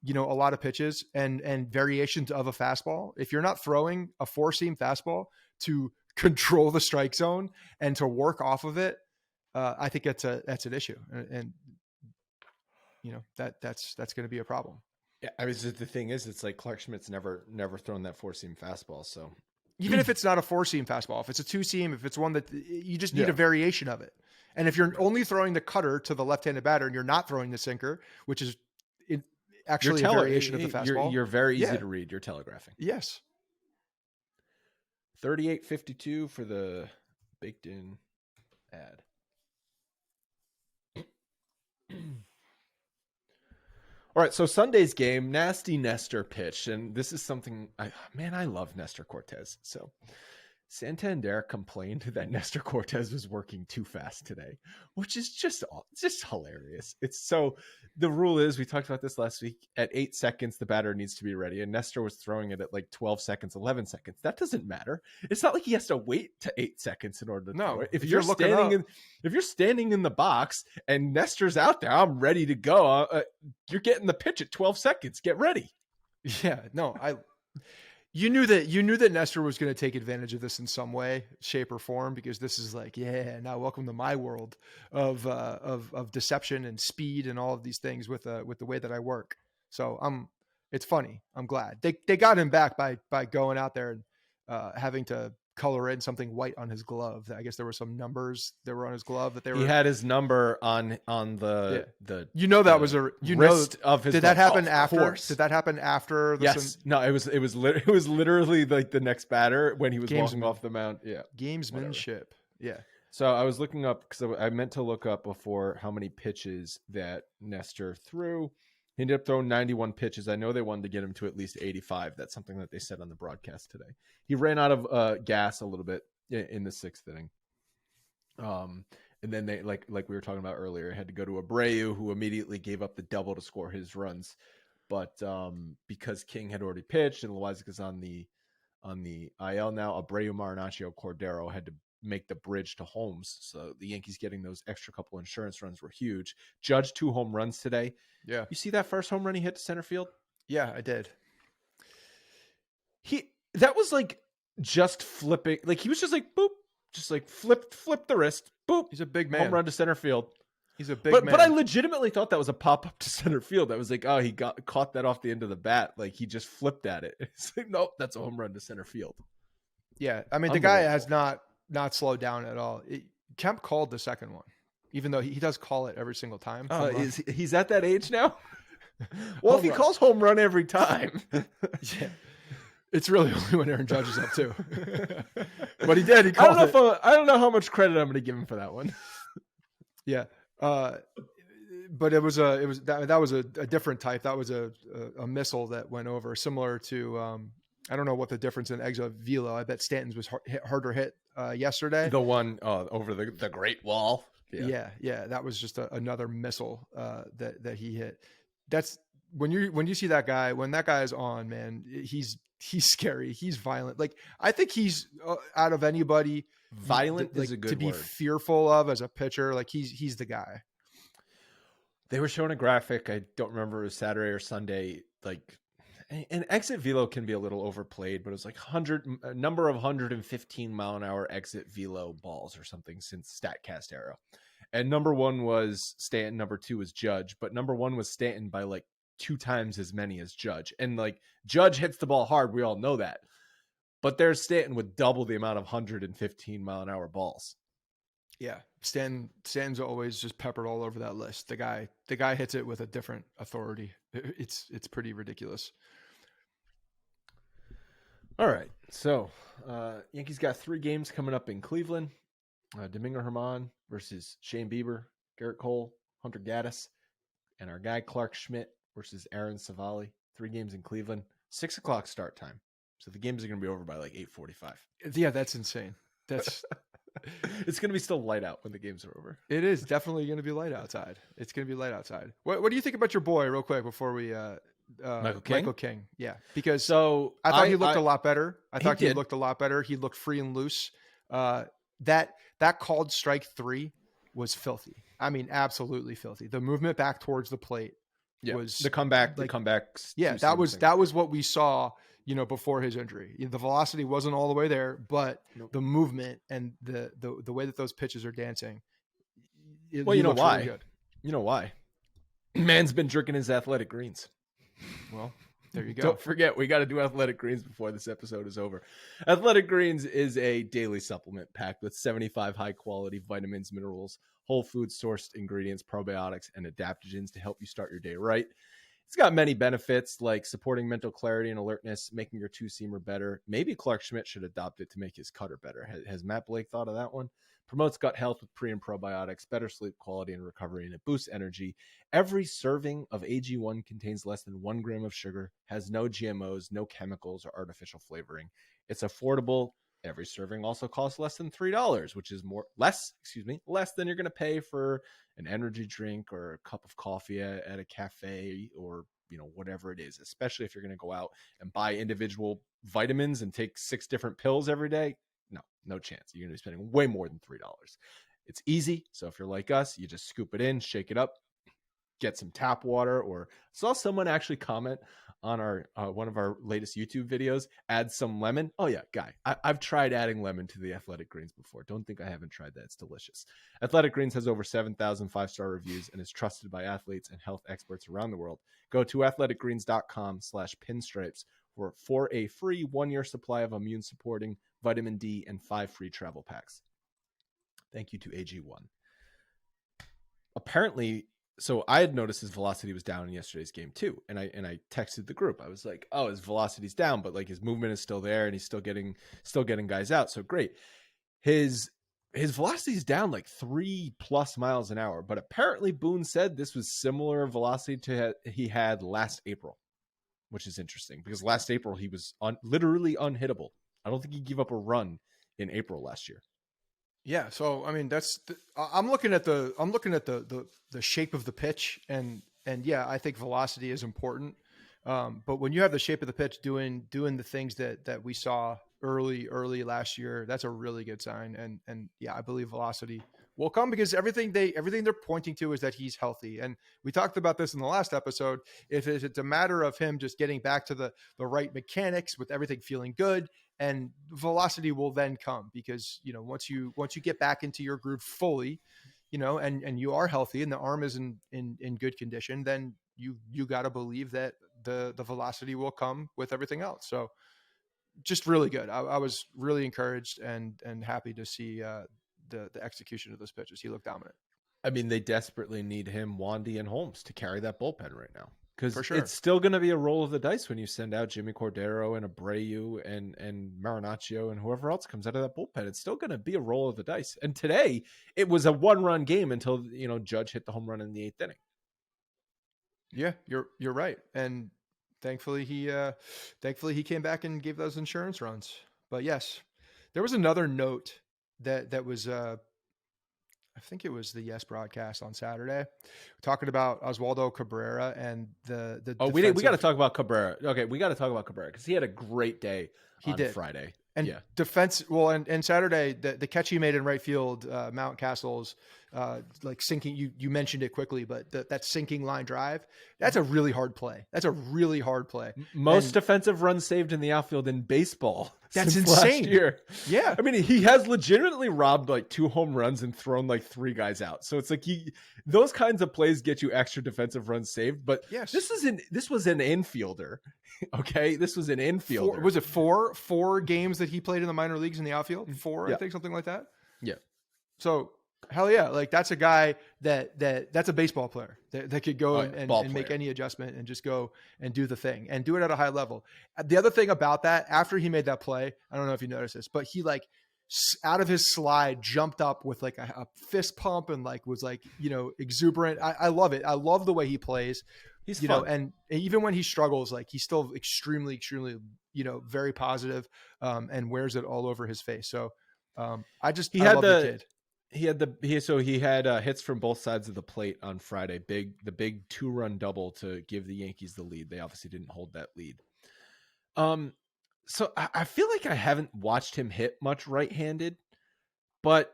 a lot of pitches and variations of a fastball. If you're not throwing a 4-seam fastball to control the strike zone and to work off of it, I think that's an issue, and that's going to be a problem. Yeah, I mean, the thing is, it's like Clarke Schmidt's never thrown that 4-seam fastball, so. Even if it's not a 4-seam fastball, if it's a 2-seam, if it's one that you just need a variation of it. And if you're only throwing the cutter to the left-handed batter and you're not throwing the sinker, which is actually a variation of the fastball. You're very easy to read. You're telegraphing. Yes. 38.52 for the baked-in ad. All right, so Sunday's game, nasty Nestor pitch, and this is something I love Nestor Cortez. So Santander complained that Nestor Cortes was working too fast today, which is just hilarious. It's so, the rule is, we talked about this last week, at 8 seconds the batter needs to be ready, and Nestor was throwing it at like 12 seconds, 11 seconds. That doesn't matter. It's not like he has to wait to 8 seconds in order to throw it. If you're standing in the box and Nestor's out there, I'm ready to go. You're getting the pitch at 12 seconds. Get ready. Yeah, no, You knew that Nestor was going to take advantage of this in some way, shape, or form, because this is like, yeah, now welcome to my world of deception and speed and all of these things with the way that I work. So it's funny. I'm glad they got him back by going out there and having to color in something white on his glove. I guess there were some numbers that were on his glove that he had his number on the that was a wrist of his. Did that happen after? Did that happen after? Yes. No, it was literally like the next batter when he was walking off the mound. Yeah. Gamesmanship. Yeah. So I was looking up because I meant to look up before how many pitches that Nestor threw. He ended up throwing 91 pitches. I know they wanted to get him to at least 85. That's something that they said on the broadcast today. He ran out of gas a little bit in the 6th inning. And then they, like we were talking about earlier, had to go to Abreu, who immediately gave up the double to score his runs. But because King had already pitched and Loizaca's on the IL now, Abreu, Marinaccio, Cordero had to make the bridge to Holmes. So the Yankees getting those extra couple insurance runs were huge. Judge 2 home runs today. Yeah. You see that first home run he hit to center field? Yeah, I did. That was like just flipping. Like he was just like, boop, just like flip the wrist. Boop. He's a big man. Home run to center field. He's a big man. But I legitimately thought that was a pop up to center field. I was like, oh, he caught that off the end of the bat. Like he just flipped at it. It's like, nope, that's a home run to center field. Yeah. I mean, the guy has not slowed down at all. Kemp called the second one, even though he does call it every single time. He's at that age now? Well, if he calls home run every time. Yeah. It's really only when Aaron Judge is up too. But he did. He called I don't know how much credit I'm going to give him for that one. Yeah. But that was a different type. That was a missile that went over, similar to I don't know what the difference in exit velo. I bet Stanton's was harder hit yesterday. The one over the Great Wall. Yeah. That was just another missile that he hit. That's when you see that guy. When that guy is on, man, he's scary. He's violent. Like I think he's out of anybody. Violent is a good to be word. Fearful of as a pitcher. Like he's the guy. They were showing a graphic. I don't remember if it was Saturday or Sunday. Like an exit velo can be a little overplayed, but it was like a number of 115 mile an hour exit velo balls or something since StatCast era. And number 1 was Stanton. Number 2 was Judge, but number 1 was Stanton by like 2 times as many as Judge. And like Judge hits the ball hard. We all know that. But there's Stanton with double the amount of 115 mile an hour balls. Yeah. Stanton's always just peppered all over that list. The guy hits it with a different authority. It's pretty ridiculous. All right. So Yankees got 3 games coming up in Cleveland. Domingo Germán versus Shane Bieber, Garrett Cole, Hunter Gaddis, and our guy Clarke Schmidt versus Aaron Savali. 3 games in Cleveland, 6 o'clock start time. So the games are going to be over by like 8:45. Yeah, that's insane. That's it's going to be still light out when the games are over. It is definitely going to be light outside. It's going to be light outside. What do you think about your boy, real quick, before we Michael King? Yeah, because I thought he looked a lot better. I thought he looked a lot better. He looked free and loose. That called strike 3 was filthy. I mean, absolutely filthy. The movement back towards the plate was the comeback. Like, the comebacks. Yeah, that was what we saw. Before his injury, the velocity wasn't all the way there, but the movement and the way that those pitches are dancing. Well, you know why? Really good. You know why? Man's been drinking his Athletic Greens. Well, there you go. Don't forget, we got to do Athletic Greens before this episode is over. Athletic Greens is a daily supplement packed with 75 high-quality vitamins, minerals, whole food sourced ingredients, probiotics, and adaptogens to help you start your day right. It's got many benefits like supporting mental clarity and alertness, making your two-seamer better. Maybe Clarke Schmidt should adopt it to make his cutter better. Has Matt Blake thought of that one? Promotes gut health with pre and probiotics, better sleep quality and recovery, and it boosts energy. Every serving of AG1 contains less than 1 gram of sugar, has no GMOs, no chemicals or artificial flavoring. It's affordable, Every serving also costs less than $3, which is less than you're going to pay for an energy drink or a cup of coffee at a cafe or, whatever it is, especially if you're going to go out and buy individual vitamins and take 6 different pills every day. No chance. You're going to be spending way more than $3. It's easy. So if you're like us, you just scoop it in, shake it up, get some tap water. Or saw someone actually comment on our one of our latest YouTube videos, add some lemon. Oh yeah, guy, I've tried adding lemon to the Athletic Greens before. Don't think I haven't tried that. It's delicious. Athletic Greens has over 7,000 5-star reviews and is trusted by athletes and health experts around the world. Go to athleticgreens.com/pinstripes for a free 1-year supply of immune supporting vitamin D and 5 free travel packs. Thank you to AG1. Apparently, so I had noticed his velocity was down in yesterday's game too, and I texted the group. I was like, "Oh, his velocity's down, but like his movement is still there, and he's still getting guys out. So great." His velocity is down like 3+ miles an hour, but apparently Boone said this was similar velocity to he had last April, which is interesting because last April he was literally unhittable. I don't think he gave up a run in April last year. Yeah, so I mean I'm looking at the shape of the pitch and yeah, I think velocity is important. But when you have the shape of the pitch doing the things that we saw early last year, that's a really good sign. And yeah, I believe velocity will come because everything they're pointing to is that he's healthy. And we talked about this in the last episode. If it's a matter of him just getting back to the right mechanics with everything feeling good, and velocity will then come because, once you get back into your groove fully, and you are healthy and the arm is in good condition, then you got to believe that the velocity will come with everything else. So just really good. I was really encouraged and happy to see the execution of those pitches. He looked dominant. I mean, they desperately need him, Wandy, and Holmes to carry that bullpen right now. Because sure. It's still going to be a roll of the dice when you send out Jimmy Cordero and Abreu and Marinaccio and whoever else comes out of that bullpen. It's still going to be a roll of the dice. And today, it was a 1-run game until Judge hit the home run in the 8th inning. Yeah, you're right. And thankfully he came back and gave those insurance runs. But yes, there was another note that was I think it was the Yes broadcast on Saturday, talking about Oswaldo Cabrera and the we got to talk about Cabrera. Okay, we got to talk about Cabrera because he had a great day on Friday. And yeah. Defense, well, and Saturday, the catch he made in right field, Mount Castle's like sinking, you mentioned it quickly, but that sinking line drive, that's a really hard play. Most defensive runs saved in the outfield in baseball. That's insane. Last year. Yeah. I mean, he has legitimately robbed like 2 home runs and thrown like 3 guys out. So it's like those kinds of plays get you extra defensive runs saved. But yes, this was an infielder. Okay. This was an infielder. Was it four games that he played in the minor leagues in the outfield? 4, yeah. I think, something like that. Yeah. So hell yeah. Like that's a guy that's a baseball player that could go and make any adjustment and just go and do the thing and do it at a high level. The other thing about that, after he made that play, I don't know if you noticed this, but he like out of his slide jumped up with like a fist pump and like was like, exuberant. I love it. I love the way he plays. He's fun. And even when he struggles, like he's still extremely, extremely, very positive, and wears it all over his face. So I love the kid. He had hits from both sides of the plate on Friday. The big 2-run double to give the Yankees the lead. They obviously didn't hold that lead. So I feel like I haven't watched him hit much right-handed, but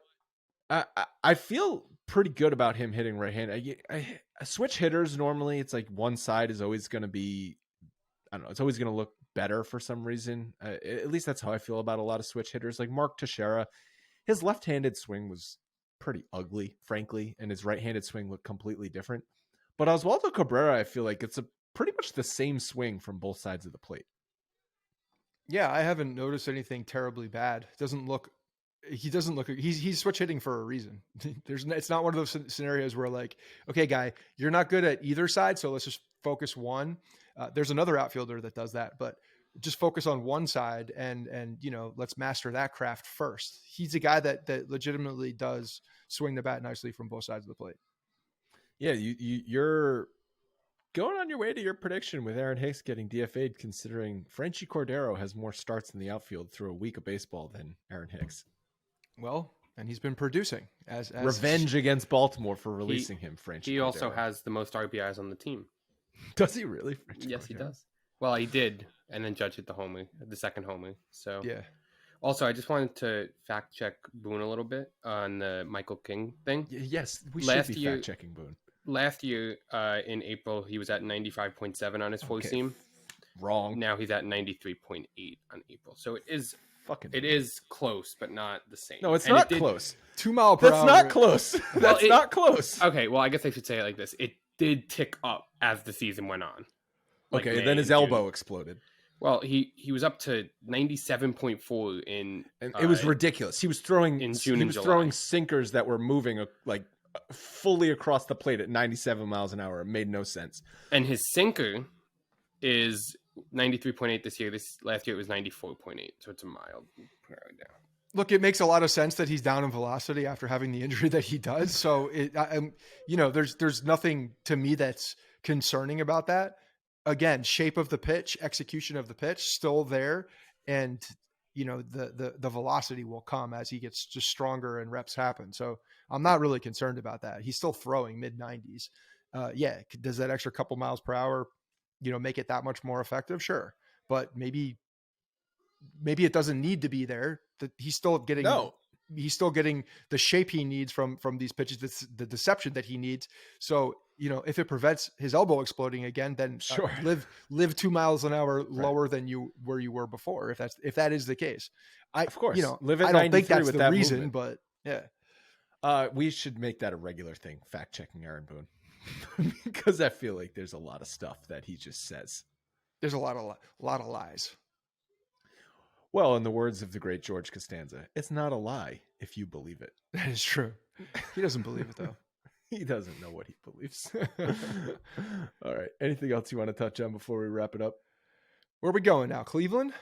I feel pretty good about him hitting right-handed. I switch hitters normally. It's like one side is always going to be, I don't know. It's always going to look better for some reason. At least that's how I feel about a lot of switch hitters. Like Mark Teixeira, his left-handed swing was pretty ugly, frankly, and his right-handed swing looked completely different. But Oswaldo Cabrera, I feel like it's a pretty much the same swing from both sides of the plate. Yeah, I haven't noticed anything terribly bad. He's switch hitting for a reason. It's not one of those scenarios where like, okay, guy, you're not good at either side, so let's just focus one. There's another outfielder that does that, but just focus on one side and let's master that craft first. He's a guy that legitimately does swing the bat nicely from both sides of the plate. Yeah, you're going on your way to your prediction with Aaron Hicks getting DFA'd, considering Franchy Cordero has more starts in the outfield through a week of baseball than Aaron Hicks. Well, and he's been producing as revenge against Baltimore for releasing him. Franchy He Cordero also has the most RBIs on the team. Does he really? Yes, he does. Well, he did, and then Judge hit the second homer. So yeah. Also, I just wanted to fact check Boone a little bit on the Michael King thing. Yes, we should be fact checking Boone. Last year, in April, he was at 95.7 on his full seam. Wrong. Now he's at 93.8 on April. So it is close, but not the same. No, it's not close. 2 mile per hour. That's not close. That's not close. Okay, well, I guess I should say it like this. It did tick up as the season went on. Like okay, then his elbow exploded. Well, he was up to 97.4 in, and it was ridiculous. He was throwing in June and July. Throwing sinkers that were moving like fully across the plate at 97 miles an hour. It made no sense. And his sinker is 93.8 this year. Last year it was 94.8, so it's a mild down. Look, it makes a lot of sense that he's down in velocity after having the injury that he does. So there's nothing to me that's concerning about that. Again, shape of the pitch, execution of the pitch, still there, and the velocity will come as he gets just stronger and reps happen. So I'm not really concerned about that. He's still throwing mid-90s. Does that extra couple miles per hour, make it that much more effective? Sure, but maybe it doesn't need to be there. He's still getting the shape he needs from these pitches, the deception that he needs. So if it prevents his elbow exploding again, then sure, live 2 miles an hour lower than you were before. If that is the case, of course, live at I don't think that's with the that reason, movement. But yeah, we should make that a regular thing. Fact checking Aaron Boone, because I feel like there's a lot of stuff that he just says. There's a lot of lies. Well, in the words of the great George Costanza, it's not a lie if you believe it. That is true. He doesn't believe it though. He doesn't know what he believes. All right. Anything else you want to touch on before we wrap it up? Where are we going now? Cleveland.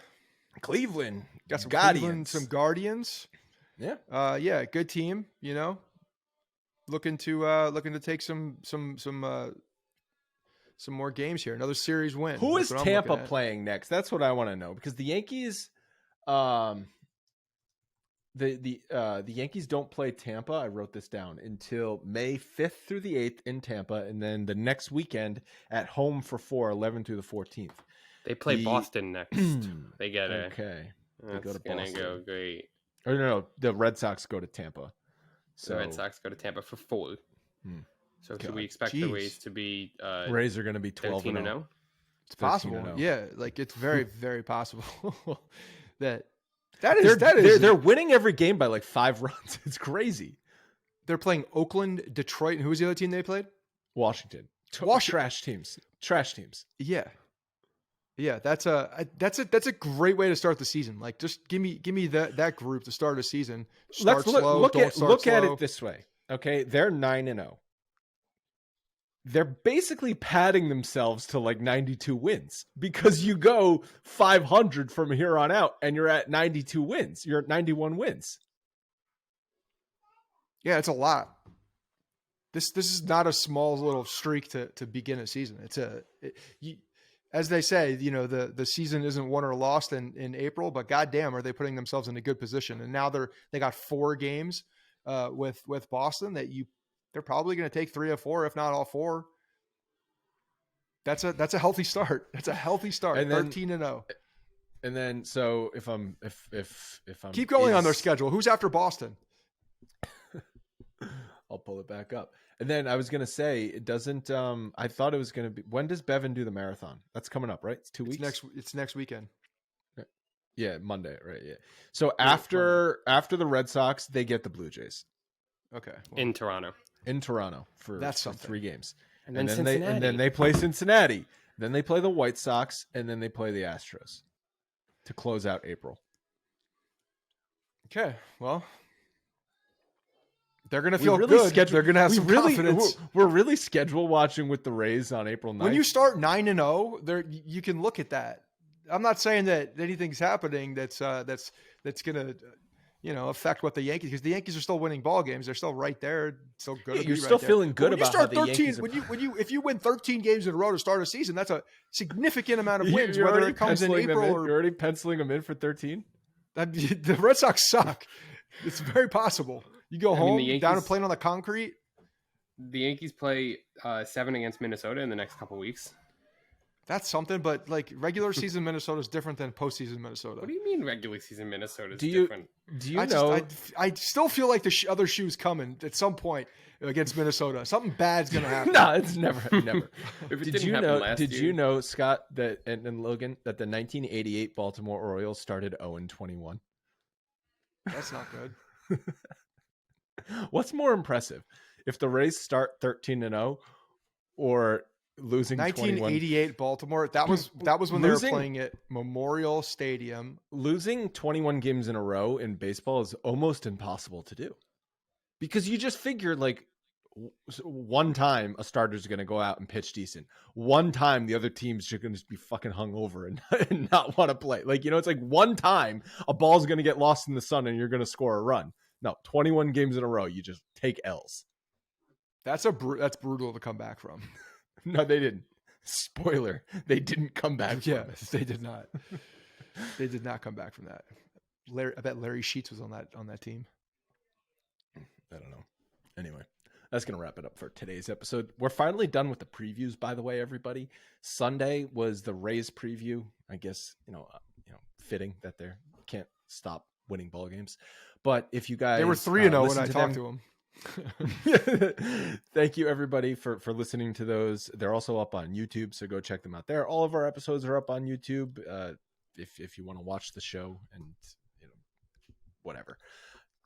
Got some Guardians. Some Guardians. Yeah. Good team. Looking to take some more games here. Another series win. Who is Tampa playing next? That's what I want to know, because the Yankees, the Yankees don't play Tampa. I wrote this down until May 5th through the 8th in Tampa, and then the next weekend at home for 11 through the 14th. They play Boston next. They get okay. They go to Boston. Gonna go great. Or no, the Red Sox go to Tampa. So the Red Sox go to Tampa for 4. So should we expect the Rays to be? Rays are going to be 12-0. It's possible. Yeah, like it's very, very possible that they're winning every game by like 5 runs. It's crazy. They're playing Oakland, Detroit, and who was the other team they played? Washington. Trash teams. Yeah. That's a great way to start the season. Like, just give me that group to start a season. Look at it this way. Okay, they're 9-0. They're basically padding themselves to like 92 wins, because you go 500 from here on out and you're at 92 wins. You're at 91 wins. Yeah, it's a lot. This is not a small little streak to begin a season. As they say, the season isn't won or lost in April, but goddamn, are they putting themselves in a good position? And now they got 4 games with Boston that they're probably going to take 3 or 4, if not all 4. That's a healthy start. That's a healthy start. 13-0. And then, so if I'm keep going on their schedule. Who's after Boston? I'll pull it back up. And then I was going to say, it doesn't, I thought it was going to be, when does Bevan do the marathon? That's coming up, right? It's 2 weeks. It's next weekend. Yeah. Monday. Right. Yeah. So after the Red Sox, they get the Blue Jays. Okay. Well, in Toronto for 3 games. And then they play Cincinnati. Then they play the White Sox, and then they play the Astros to close out April. Okay. Well, they're going to feel good. They're going to have some confidence. We're really schedule watching with the Rays on April 9th. When you start 9-0, you can look at that. I'm not saying that anything's happening that's going to affect what the Yankees, because the Yankees are still winning ball games. They're still right there. Still good. Yeah, you're still feeling good about how the Yankees are... if you win 13 games in a row to start a season, that's a significant amount of wins, whether it comes in April or... You're already penciling them in for 13? The Red Sox suck. It's very possible. You go home, down and playing on the concrete. The Yankees play 7 against Minnesota in the next couple weeks. That's something, but like regular season Minnesota is different than postseason Minnesota. What do you mean regular season Minnesota is different? I still feel like the other shoe's coming at some point against Minnesota. Something bad's gonna happen. No, it's never. Did If you know, Scott, that and Logan, that the 1988 Baltimore Orioles started 0-21? That's not good. What's more impressive, if the Rays start 13-0 or losing 1988 21. Baltimore? That was when they were playing at Memorial Stadium. Losing 21 games in a row in baseball is almost impossible to do, because you just figure like one time a starter's going to go out and pitch decent. One time the other team's just going to be fucking hungover and not want to play. Like, it's like one time a ball's going to get lost in the sun and you're going to score a run. No, 21 games in a row, you just take L's. That's brutal to come back from. No, they didn't. Spoiler, they didn't come back. Yeah, they did not. They did not come back from that. I bet Larry Sheets was on that team. I don't know. Anyway, that's going to wrap it up for today's episode. We're finally done with the previews, by the way, everybody. Sunday was the Rays preview. I guess, fitting that they can't stop winning ball games. But if you guys... They were 3-0 when I talked to them. Thank you, everybody, for listening to those. They're also up on YouTube, so go check them out there. All of our episodes are up on YouTube. If you want to watch the show and whatever,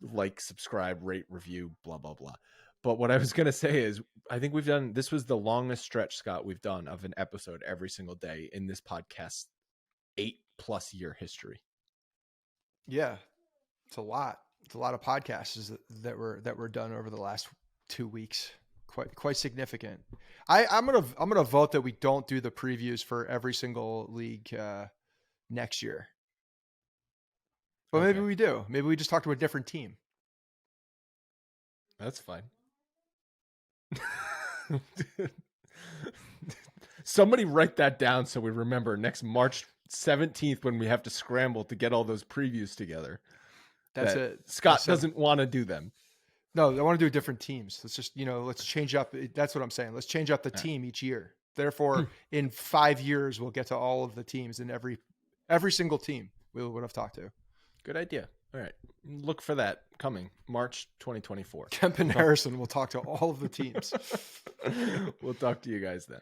like, subscribe, rate, review, blah blah blah. But what I was gonna say is, I think this was the longest stretch, Scott, we've done of an episode every single day in this podcast's 8+ year history. Yeah, it's a lot. It's a lot of podcasts that were done over the last 2 weeks. Quite significant. I'm gonna vote that we don't do the previews for every single league next year. But okay. Maybe we do. Maybe we just talk to a different team. That's fine. Somebody write that down so we remember next March 17th when we have to scramble to get all those previews together. That's it. Scott doesn't want to do them. No, I want to do different teams. Let's just, let's change up. That's what I'm saying. Let's change up the team each year. Therefore, in 5 years, we'll get to all of the teams, and every single team we would have talked to. Good idea. All right. Look for that coming March 2024. Kemp and Harrison will talk to all of the teams. We'll talk to you guys then.